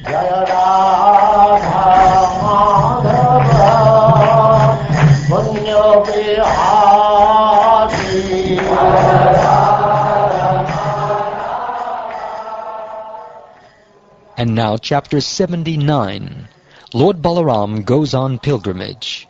Jaya Radha Madhava Punya Bihari. And now chapter 79. Lord Balaram goes on pilgrimage.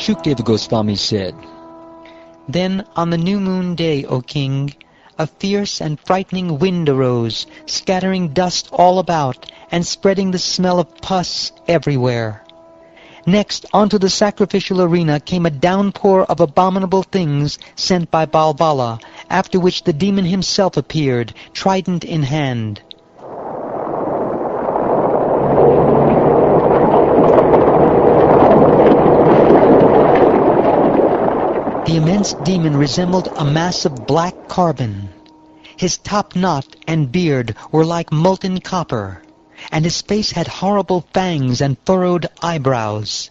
Shukdeva Goswami said, "Then on the new moon day, O king, a fierce and frightening wind arose, scattering dust all about and spreading the smell of pus everywhere. Next, onto the sacrificial arena came a downpour of abominable things sent by Balbala, after which the demon himself appeared, trident in hand. The immense demon resembled a mass of black carbon. His top knot and beard were like molten copper, and his face had horrible fangs and furrowed eyebrows.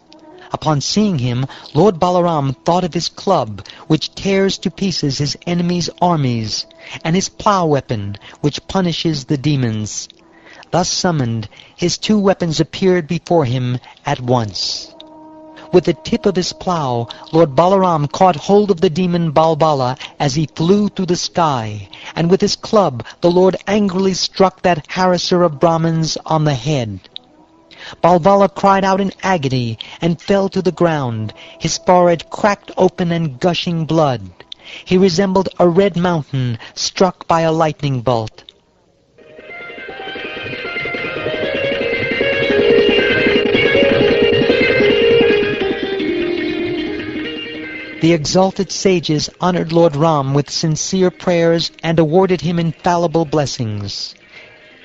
Upon seeing him, Lord Balaram thought of his club, which tears to pieces his enemies' armies, and his plough weapon, which punishes the demons. Thus summoned, his two weapons appeared before him at once. With the tip of his plough, Lord Balaram caught hold of the demon Balbala as he flew through the sky, and with his club the Lord angrily struck that harasser of Brahmins on the head. Balbala cried out in agony and fell to the ground, his forehead cracked open and gushing blood. He resembled a red mountain struck by a lightning bolt. The exalted sages honored Lord Ram with sincere prayers and awarded him infallible blessings.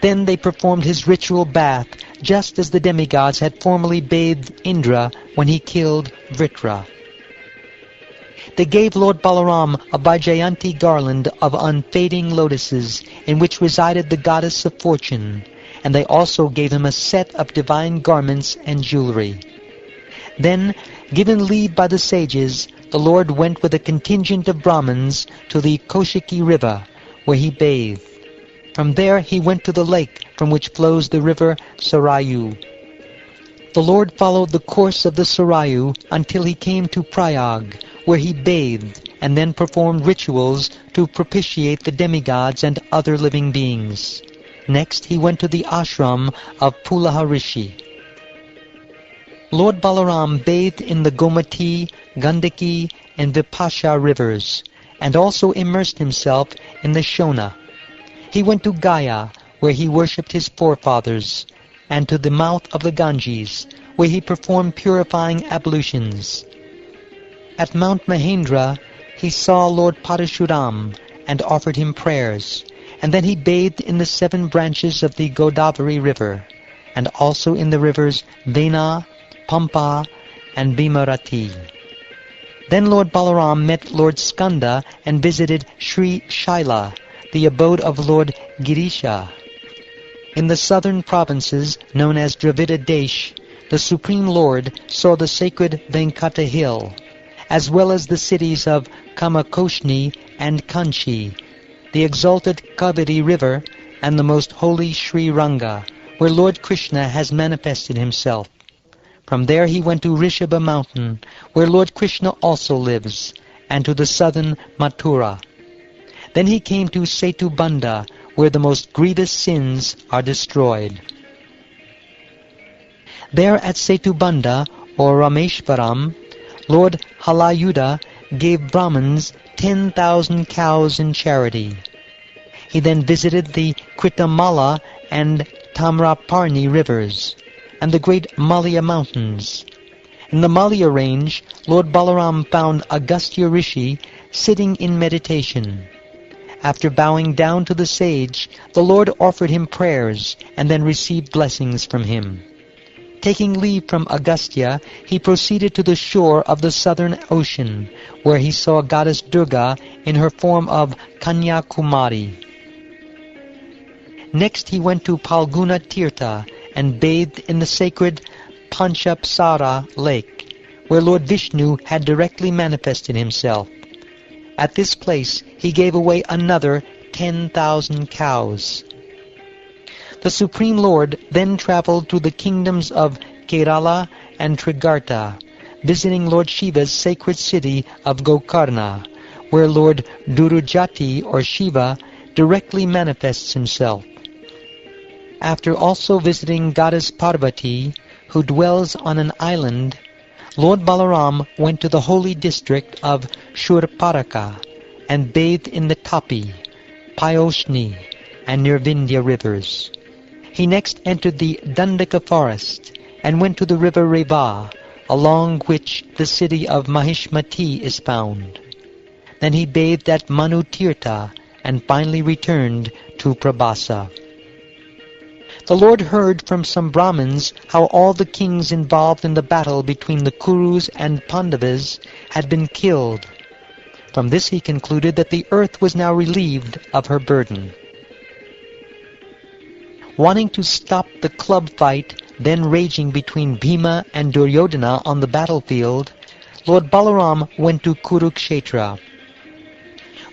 Then they performed his ritual bath, just as the demigods had formerly bathed Indra when he killed Vritra. They gave Lord Balaram a Vaijayanti garland of unfading lotuses, in which resided the goddess of fortune, and they also gave him a set of divine garments and jewelry. Then, given leave by the sages, the Lord went with a contingent of Brahmins to the Kaushiki river, where he bathed. From there he went to the lake from which flows the river Sarayu. The Lord followed the course of the Sarayu until he came to Prayag, where he bathed and then performed rituals to propitiate the demigods and other living beings. Next he went to the ashram of Pulaha Rishi. Lord Balaram bathed in the Gomati, Gandaki, and Vipasha rivers, and also immersed himself in the Shona. He went to Gaya, where he worshipped his forefathers, and to the mouth of the Ganges, where he performed purifying ablutions. At Mount Mahendra, he saw Lord Parashuram and offered him prayers, and then he bathed in the 7 branches of the Godavari river, and also in the rivers Vena, Pampa, and Bhimarati. Then Lord Balaram met Lord Skanda and visited Sri Shaila, the abode of Lord Girisha. In the southern provinces, known as Dravida Desh, the Supreme Lord saw the sacred Venkata Hill, as well as the cities of Kamakoshni and Kanchi, the exalted Kaveri River, and the most holy Sri Ranga, where Lord Krishna has manifested himself. From there he went to Rishabha mountain, where Lord Krishna also lives, and to the southern Mathura. Then he came to Setubanda, where the most grievous sins are destroyed. There at Setubanda, or Rameshwaram, Lord Halayuda gave Brahmins 10,000 cows in charity. He then visited the Kritamala and Tamraparni rivers, and the great Malya mountains. In the Malya range, Lord Balaram found Agastya Rishi sitting in meditation. After bowing down to the sage, the Lord offered him prayers and then received blessings from him. Taking leave from Agastya, he proceeded to the shore of the southern ocean, where he saw goddess Durga in her form of Kanyakumari. Next he went to Palguna Tirtha and bathed in the sacred Panchapsara lake, where Lord Vishnu had directly manifested himself. At this place he gave away another 10,000 cows. The Supreme Lord then traveled through the kingdoms of Kerala and Trigarta, visiting Lord Shiva's sacred city of Gokarna, where Lord Durujati or Shiva directly manifests himself. After also visiting goddess Parvati, who dwells on an island, Lord Balaram went to the holy district of Shurparaka and bathed in the Tapi, Payoshni, and Nirvindya rivers. He next entered the Dandaka forest and went to the river Reva, along which the city of Mahishmati is found. Then he bathed at Manu Tirtha and finally returned to Prabhasa. The Lord heard from some Brahmins how all the kings involved in the battle between the Kurus and Pandavas had been killed. From this he concluded that the earth was now relieved of her burden. Wanting to stop the club fight then raging between Bhima and Duryodhana on the battlefield, Lord Balaram went to Kurukshetra.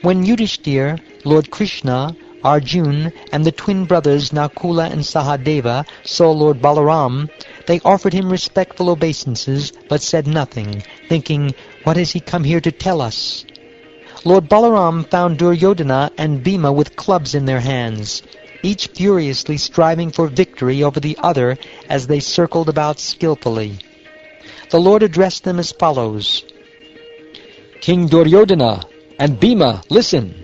When Yudhishthir, Lord Krishna, Arjun, and the twin brothers Nakula and Sahadeva saw Lord Balaram, they offered him respectful obeisances, but said nothing, thinking, "What has he come here to tell us?" Lord Balaram found Duryodhana and Bhima with clubs in their hands, each furiously striving for victory over the other as they circled about skillfully. The Lord addressed them as follows: "King Duryodhana and Bhima, listen.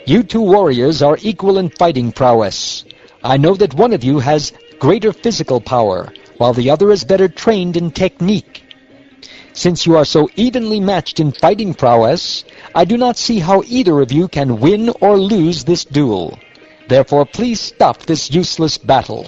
You two warriors are equal in fighting prowess. I know that one of you has greater physical power, while the other is better trained in technique. Since you are so evenly matched in fighting prowess, I do not see how either of you can win or lose this duel. Therefore, please stop this useless battle."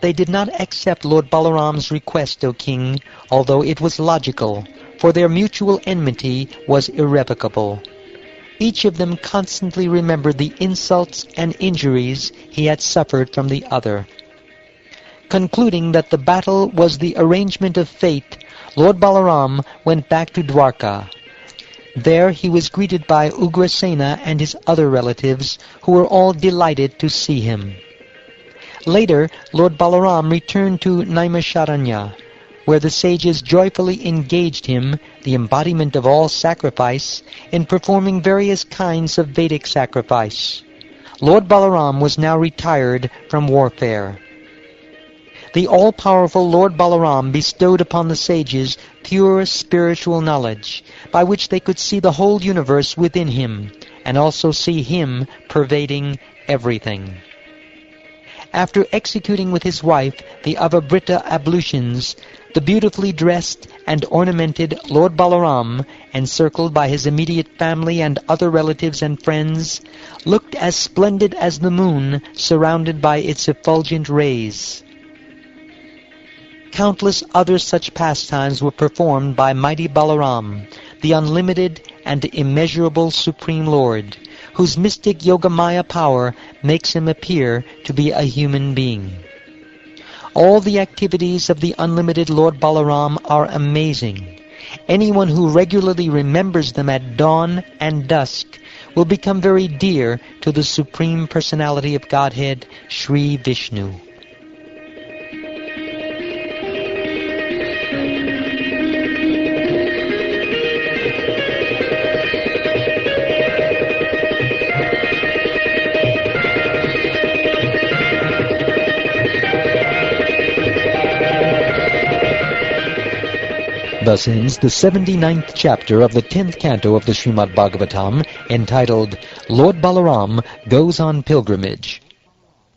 They did not accept Lord Balaram's request, O king, although it was logical, for their mutual enmity was irrevocable. Each of them constantly remembered the insults and injuries he had suffered from the other. Concluding that the battle was the arrangement of fate, Lord Balaram went back to Dwarka. There he was greeted by Ugrasena and his other relatives, who were all delighted to see him. Later, Lord Balaram returned to Naimisharanya, where the sages joyfully engaged him, the embodiment of all sacrifice, in performing various kinds of Vedic sacrifice. Lord Balaram was now retired from warfare. The all-powerful Lord Balaram bestowed upon the sages pure spiritual knowledge, by which they could see the whole universe within him, and also see him pervading everything. After executing with his wife the Avabrita ablutions, the beautifully dressed and ornamented Lord Balaram, encircled by his immediate family and other relatives and friends, looked as splendid as the moon surrounded by its effulgent rays. Countless other such pastimes were performed by mighty Balaram, the unlimited and immeasurable Supreme Lord, whose mystic Yogamaya power makes him appear to be a human being. All the activities of the unlimited Lord Balaram are amazing. Anyone who regularly remembers them at dawn and dusk will become very dear to the Supreme Personality of Godhead, Sri Vishnu. Thus ends the 79th chapter of the 10th canto of the Srimad Bhagavatam, entitled Lord Balaram Goes on Pilgrimage.